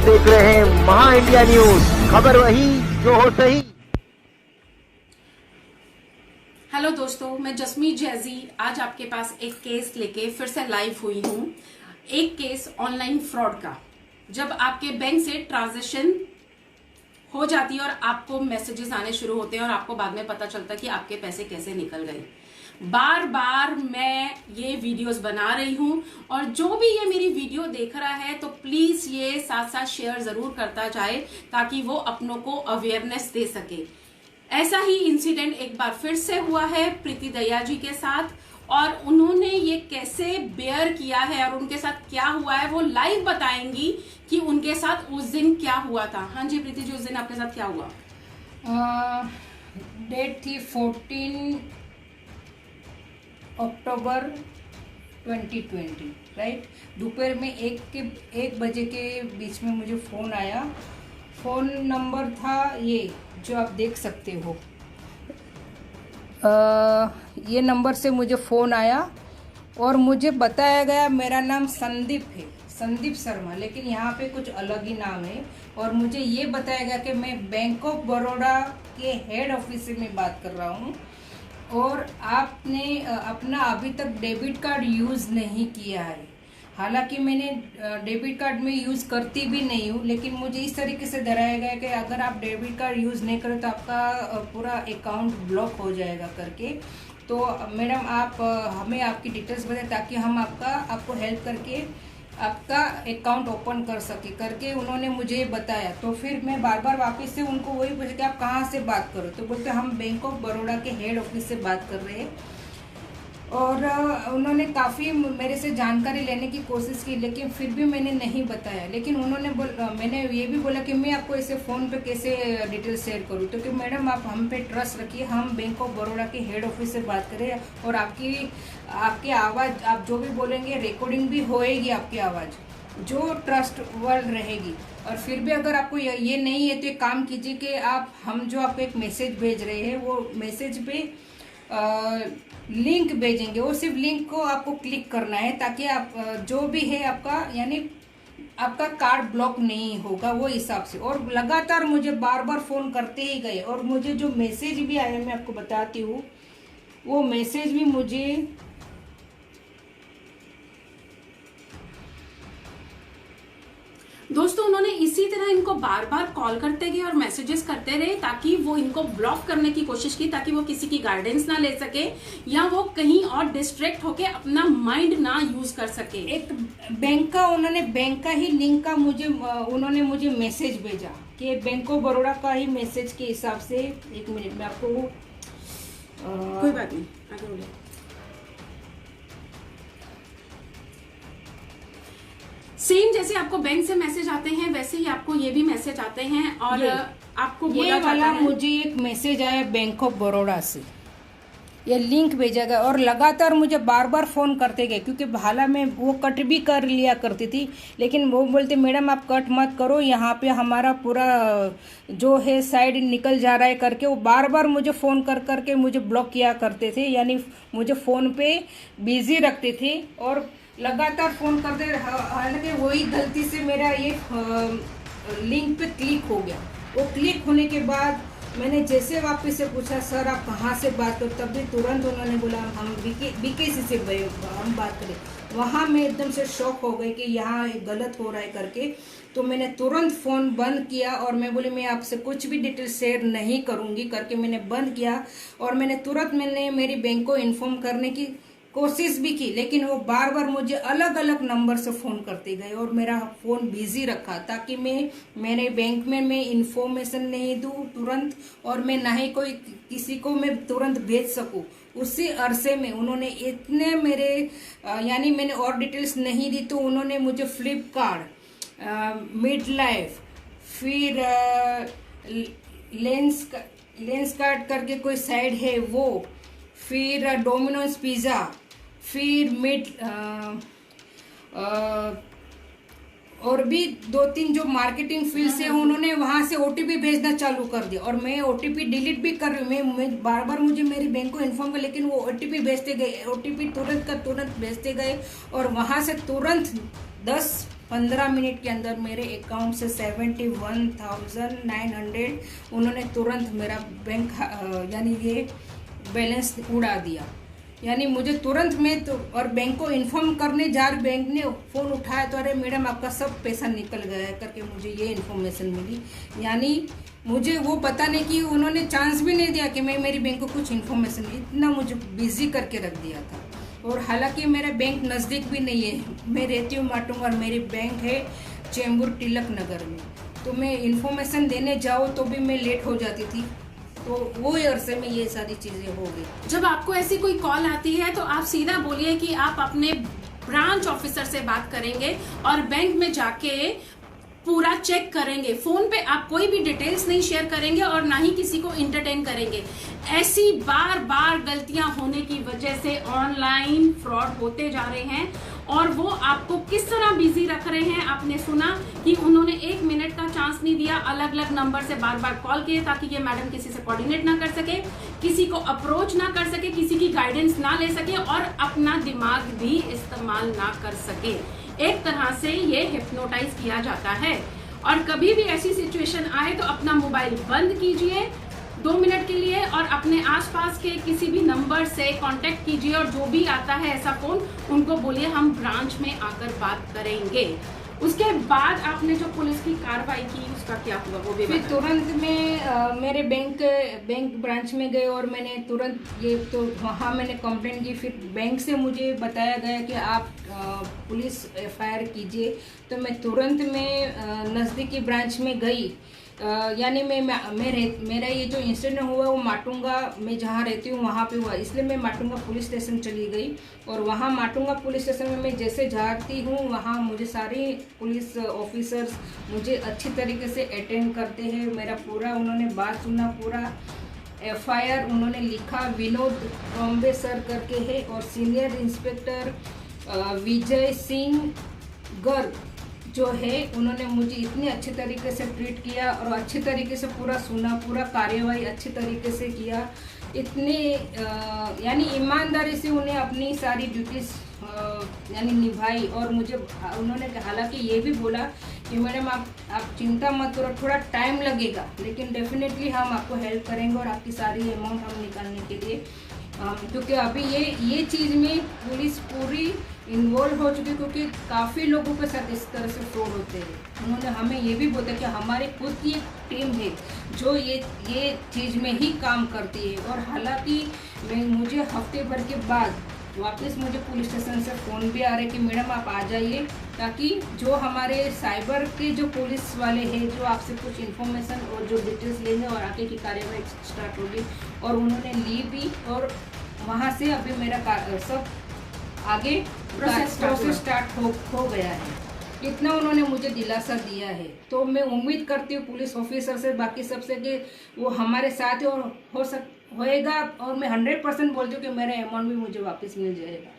देख रहे हैं महा इंडिया न्यूज, खबर वही जो हो सही। हेलो दोस्तों, मैं जसमीत जैजी आज आपके पास एक केस लेके फिर से लाइव हुई हूँ। एक केस ऑनलाइन फ्रॉड का। जब आपके बैंक से ट्रांजैक्शन हो जाती है और आपको मैसेजेस आने शुरू होते हैं और आपको बाद में पता चलता है कि आपके पैसे कैसे निकल गए। बार बार मैं ये वीडियोस बना रही हूं और जो भी ये मेरी वीडियो देख रहा है तो प्लीज ये साथ साथ शेयर जरूर करता जाए ताकि वो अपनों को अवेयरनेस दे सके। ऐसा ही इंसिडेंट एक बार फिर से हुआ है प्रीति दया जी के साथ और उन्होंने ये कैसे बेयर किया है और उनके साथ क्या हुआ है वो लाइव बताएंगी कि उनके साथ उस दिन क्या हुआ था। हाँ जी प्रीति जी, उस दिन आपके साथ क्या हुआ? डेट थी 14 अक्टूबर 2020, राइट। दोपहर में 1 बजे के बीच में मुझे फ़ोन आया। फ़ोन नंबर था ये जो आप देख सकते हो। ये नंबर से मुझे फ़ोन आया और मुझे बताया गया मेरा नाम संदीप है, संदीप शर्मा, लेकिन यहाँ पे कुछ अलग ही नाम है। और मुझे ये बताया गया कि मैं बैंक ऑफ बड़ौदा के हेड ऑफिस से मैं बात कर रहा हूँ और आपने अपना अभी तक डेबिट कार्ड यूज़ नहीं किया है। हालांकि मैंने डेबिट कार्ड में यूज़ करती भी नहीं हूँ, लेकिन मुझे इस तरीके से डराया गया कि अगर आप डेबिट कार्ड यूज़ नहीं करें तो आपका पूरा अकाउंट ब्लॉक हो जाएगा करके। तो मैडम आप हमें आपकी डिटेल्स बताएं ताकि हम आपको हेल्प करके आपका अकाउंट ओपन कर सके करके उन्होंने मुझे बताया। तो फिर मैं बार बार वापस से उनको वही पूछा कि आप कहाँ से बात करो, तो बोलते हम बैंक ऑफ बड़ौदा के हेड ऑफिस से बात कर रहे हैं। और उन्होंने काफ़ी मेरे से जानकारी लेने की कोशिश की, लेकिन फिर भी मैंने नहीं बताया। लेकिन उन्होंने मैंने ये भी बोला कि मैं आपको ऐसे फ़ोन पे कैसे डिटेल शेयर करूँ, तो कि मैडम आप हम पे ट्रस्ट रखिए, हम बैंक ऑफ बड़ौदा के हेड ऑफिस से बात करें और आपकी आवाज़ आप जो भी बोलेंगे रिकॉर्डिंग भी होएगी, आपकी आवाज़ जो ट्रस्ट वर्ड रहेगी। और फिर भी अगर आपको ये नहीं है तो एक काम कीजिए कि आप हम जो आपको एक मैसेज भेज रहे हैं वो मैसेज पे लिंक भेजेंगे, वो सिर्फ लिंक को आपको क्लिक करना है ताकि आप जो भी है आपका यानी आपका कार्ड ब्लॉक नहीं होगा वो हिसाब से। और लगातार मुझे बार बार फ़ोन करते ही गए और मुझे जो मैसेज भी आया मैं आपको बताती हूँ, वो मैसेज भी मुझे दोस्तों उन्होंने इसी तरह इनको बार बार कॉल करते गए और मैसेजेस करते रहे ताकि वो इनको ब्लॉक करने की कोशिश की ताकि वो किसी की गाइडेंस ना ले सके या वो कहीं और डिस्ट्रैक्ट होके अपना माइंड ना यूज कर सके। एक बैंक का ही लिंक का उन्होंने मुझे मैसेज भेजा कि बैंक ऑफ बड़ौदा का ही मैसेज के हिसाब से। 1 मिनट में आपको कोई बात नहीं, आगे बोलिए। सेम जैसे आपको बैंक से मैसेज आते हैं वैसे ही आपको ये भी मैसेज आते हैं और आपको बोला ये वाला जाता है मुझे एक मैसेज आया बैंक ऑफ बड़ौदा से, ये लिंक भेजा गया और लगातार मुझे बार बार फ़ोन करते गए क्योंकि भाला में वो कट भी कर लिया करती थी, लेकिन वो बोलते मैडम आप कट मत करो, यहाँ पे हमारा पूरा जो है साइड निकल जा रहा है करके वो बार बार मुझे फ़ोन कर करके मुझे ब्लॉक किया करते थे, यानी मुझे फ़ोन पे बिजी रखते थे और लगातार फ़ोन करते। हालांकि वही गलती से मेरा ये लिंक पे क्लिक हो गया। वो क्लिक होने के बाद मैंने जैसे वापस से पूछा सर आप कहाँ से बात करो, तब भी तुरंत उन्होंने बोला हम बीकेसी से हम बात करें। वहाँ मैं एकदम से शॉक हो गई कि यहाँ गलत हो रहा है करके। तो मैंने तुरंत फ़ोन बंद किया और मैं बोली मैं आपसे कुछ भी डिटेल शेयर नहीं करूँगी करके मैंने बंद किया। और मैंने मेरी बैंक को इन्फॉर्म करने की कोशिश भी की, लेकिन वो बार बार मुझे अलग अलग नंबर से फ़ोन करते गए और मेरा फ़ोन बिजी रखा ताकि मेरे बैंक में मैं इंफॉर्मेशन नहीं दूँ तुरंत और मैं ना ही कोई किसी को मैं तुरंत भेज सकूँ। उसी अरसे में उन्होंने इतने मेरे यानी मैंने और डिटेल्स नहीं दी तो उन्होंने मुझे फ्लिपकार्ट, मिड लाइफ, फिर लेंस कार्ड करके कोई साइड है वो, फिर डोमिनोज पिज़्ज़ा, फिर और भी 2-3 जो मार्केटिंग फील्ड से उन्होंने वहां से ओटीपी भेजना चालू कर दिया और मैं ओटीपी डिलीट भी कर रही हूँ। मैं बार बार मुझे मेरी बैंक को इन्फॉर्म कर, लेकिन वो ओटीपी भेजते गए, ओटीपी तुरंत का तुरंत भेजते गए और वहां से तुरंत 15 मिनट के अंदर मेरे अकाउंट से 71,900 उन्होंने तुरंत मेरा बैंक यानी ये बैलेंस उड़ा दिया। यानी मुझे तुरंत में तो और बैंक को इन्फॉर्म करने बैंक ने फ़ोन उठाया तो अरे मैडम आपका सब पैसा निकल गया है करके मुझे ये इन्फॉर्मेशन मिली। यानी मुझे वो बताने की उन्होंने चांस भी नहीं दिया कि मैं मेरी बैंक को कुछ इन्फॉर्मेशन, इतना मुझे बिजी करके रख दिया था। और हालांकि मेरा बैंक नज़दीक भी नहीं है, मैं रहती हूँ माटुंगा और मेरी बैंक है चेंबूर तिलक नगर में, तो मैं इन्फॉर्मेशन देने जाऊँ तो भी मैं लेट हो जाती थी। तो वो अरसे में ये सारी चीज़ें हो गई। जब आपको ऐसी कोई कॉल आती है तो आप सीधा बोलिए कि आप अपने ब्रांच ऑफिसर से बात करेंगे और बैंक में जाके पूरा चेक करेंगे। फोन पे आप कोई भी डिटेल्स नहीं शेयर करेंगे और ना ही किसी को इंटरटेन करेंगे। ऐसी बार बार गलतियां होने की वजह से ऑनलाइन फ्रॉड होते जा रहे हैं और वो आपको किस तरह बिजी रख रहे हैं। आपने सुना कि उन्होंने 1 मिनट का चांस नहीं दिया, अलग अलग नंबर से बार बार कॉल किए ताकि ये मैडम किसी से कोऑर्डिनेट ना कर सके, किसी को अप्रोच ना कर सके, किसी की गाइडेंस ना ले सके और अपना दिमाग भी इस्तेमाल ना कर सके। एक तरह से ये हिप्नोटाइज किया जाता है। और कभी भी ऐसी सिचुएशन आए तो अपना मोबाइल बंद कीजिए 2 मिनट के लिए और अपने आसपास के किसी भी नंबर से कांटेक्ट कीजिए और जो भी आता है ऐसा फोन उनको बोलिए हम ब्रांच में आकर बात करेंगे। उसके बाद आपने जो पुलिस की कार्रवाई की उसका क्या हुआ वो भी फिर तुरंत में मेरे बैंक ब्रांच में गए और मैंने तुरंत ये तो वहाँ मैंने कंप्लेंट की। फिर बैंक से मुझे बताया गया कि आप पुलिस FIR कीजिए। तो मैं तुरंत में नज़दीकी ब्रांच में गई। यानी मेरा ये जो इंसिडेंट हुआ वो माटुंगा में जहाँ रहती हूँ वहाँ पे हुआ, इसलिए मैं माटुंगा पुलिस स्टेशन चली गई। और वहाँ माटुंगा पुलिस स्टेशन में मैं जैसे जाती हूँ वहाँ मुझे सारे पुलिस ऑफिसर्स मुझे अच्छी तरीके से अटेंड करते हैं। मेरा पूरा उन्होंने बात सुना, पूरा FIR उन्होंने लिखा। विनोद बॉम्बे सर करके है और सीनियर इंस्पेक्टर विजय सिंह गर्ग जो है उन्होंने मुझे इतने अच्छे तरीके से ट्रीट किया और अच्छे तरीके से पूरा सुना, पूरा कार्यवाही अच्छे तरीके से किया। इतने यानी ईमानदारी से उन्हें अपनी सारी ड्यूटीज़ यानी निभाई। और मुझे उन्होंने हालांकि ये भी बोला कि मैडम आप चिंता मत करो, थोड़ा टाइम लगेगा लेकिन डेफिनेटली हम आपको हेल्प करेंगे और आपकी सारी अमाउंट हम निकालने के लिए क्योंकि अभी ये चीज़ में पुलिस पूरी इन्वॉल्व हो चुकी है क्योंकि काफ़ी लोगों के साथ इस तरह से फ्रॉड होते हैं। उन्होंने हमें ये भी बोला कि हमारे खुद की एक टीम है जो ये चीज़ में ही काम करती है। और हालांकि मुझे हफ्ते भर के बाद वापस मुझे पुलिस स्टेशन से फ़ोन भी आ रहे कि मैडम आप आ जाइए ताकि जो हमारे साइबर के जो पुलिस वाले हैं जो आपसे कुछ इन्फॉर्मेशन और जो डिटेल्स लेंगे और आगे की कार्यवाही स्टार्ट होगी। और उन्होंने ली भी और वहाँ से अभी मेरा सब आगे प्रोसेस स्टार्ट हो गया है। इतना उन्होंने मुझे दिलासा दिया है। तो मैं उम्मीद करती हूँ पुलिस ऑफिसर से बाकी सबसे कि वो हमारे साथ और होएगा और मैं 100% बोलती हूँ कि मेरा अमाउंट भी मुझे वापस मिल जाएगा।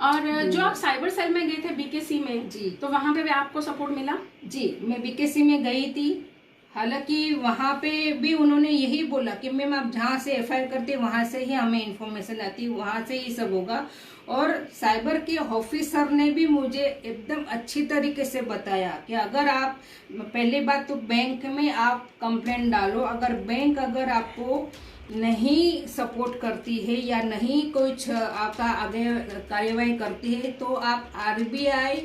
और जो आप साइबर सेल में गए थे BKC में जी, तो वहाँ पे भी आपको सपोर्ट मिला? जी, मैं BKC में गई थी। हालांकि वहाँ पे भी उन्होंने यही बोला कि मैम आप जहाँ से FIR करते हैं वहाँ से ही हमें इन्फॉर्मेशन आती है, वहाँ से ही सब होगा। और साइबर के ऑफिसर ने भी मुझे एकदम अच्छी तरीके से बताया कि अगर आप पहली बात तो बैंक में आप कंप्लेंट डालो, अगर बैंक अगर आपको नहीं सपोर्ट करती है या नहीं कुछ आपका आगे कार्यवाही करती है तो आप RBI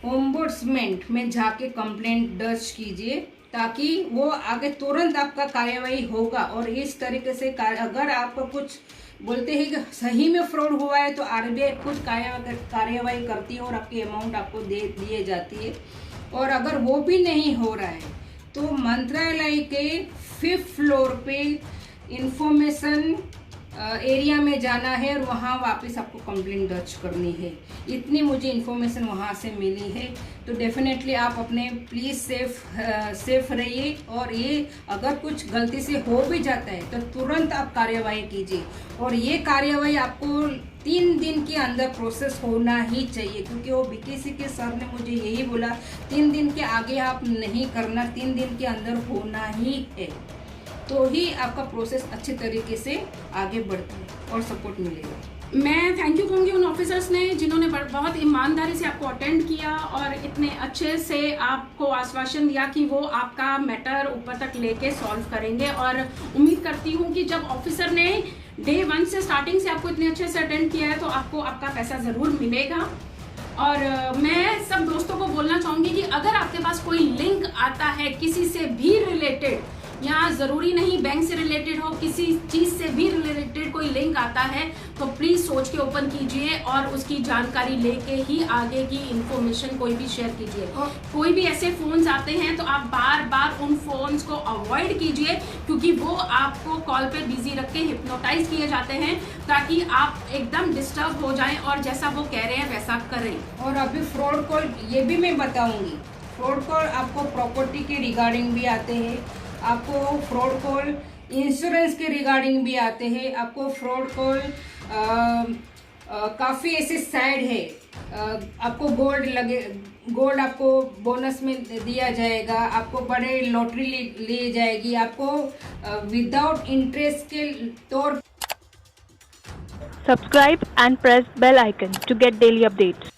ओम्बुड्समैन में जाके कंप्लेंट दर्ज कीजिए ताकि वो आगे तुरंत आपका कार्यवाही होगा। और इस तरीके से अगर आपको कुछ बोलते हैं कि सही में फ्रॉड हुआ है तो RBI कुछ कार्यवाही करती है और आपकी अमाउंट आपको दिए जाती है। और अगर वो भी नहीं हो रहा है तो मंत्रालय के 5th फ्लोर पे इंफॉर्मेशन एरिया में जाना है और वहाँ वापस आपको कंप्लेंट दर्ज करनी है। इतनी मुझे इन्फॉर्मेशन वहाँ से मिली है। तो डेफिनेटली आप अपने प्लीज़ सेफ रहिए। और ये अगर कुछ गलती से हो भी जाता है तो तुरंत आप कार्यवाही कीजिए। और ये कार्यवाही आपको 3 दिन के अंदर प्रोसेस होना ही चाहिए क्योंकि वो BKC के सर ने मुझे यही बोला 3 दिन के आगे आप नहीं करना, 3 दिन के अंदर होना ही है तो ही आपका प्रोसेस अच्छे तरीके से आगे बढ़ता है और सपोर्ट मिलेगा। मैं थैंक यू कहूँगी उन ऑफिसर्स ने जिन्होंने बहुत ईमानदारी से आपको अटेंड किया और इतने अच्छे से आपको आश्वासन दिया कि वो आपका मैटर ऊपर तक लेके सॉल्व करेंगे। और उम्मीद करती हूँ कि जब ऑफिसर ने डे 1 से स्टार्टिंग से आपको इतने अच्छे से अटेंड किया है तो आपको आपका पैसा ज़रूर मिलेगा। और मैं सब दोस्तों को बोलना चाहूँगी कि अगर आपके पास कोई लिंक आता है किसी से भी रिलेटेड, यहाँ ज़रूरी नहीं बैंक से रिलेटेड हो, किसी चीज़ से भी रिलेटेड कोई लिंक आता है तो प्लीज़ सोच के ओपन कीजिए और उसकी जानकारी लेके ही आगे की इंफॉर्मेशन कोई भी शेयर कीजिए। कोई भी ऐसे फोन्स आते हैं तो आप बार बार उन फोन्स को अवॉइड कीजिए, क्योंकि वो आपको कॉल पे बिजी रख के हिप्नोटाइज किए जाते हैं ताकि आप एकदम डिस्टर्ब हो जाएं और जैसा वो कह रहे हैं वैसा करें। और अभी फ्रॉड कॉल ये भी मैं बताऊंगी। फ्रॉड कॉल आपको प्रॉपर्टी के रिगार्डिंग भी आते हैं, आपको फ्रॉड कॉल इंश्योरेंस के रिगार्डिंग भी आते हैं, आपको फ्रॉड कॉल काफ़ी ऐसे साइड है। आपको गोल्ड आपको बोनस में दिया जाएगा, आपको बड़े लॉटरी ली जाएगी, आपको विदाउट इंटरेस्ट के तौर। Subscribe and press bell icon to get daily updates.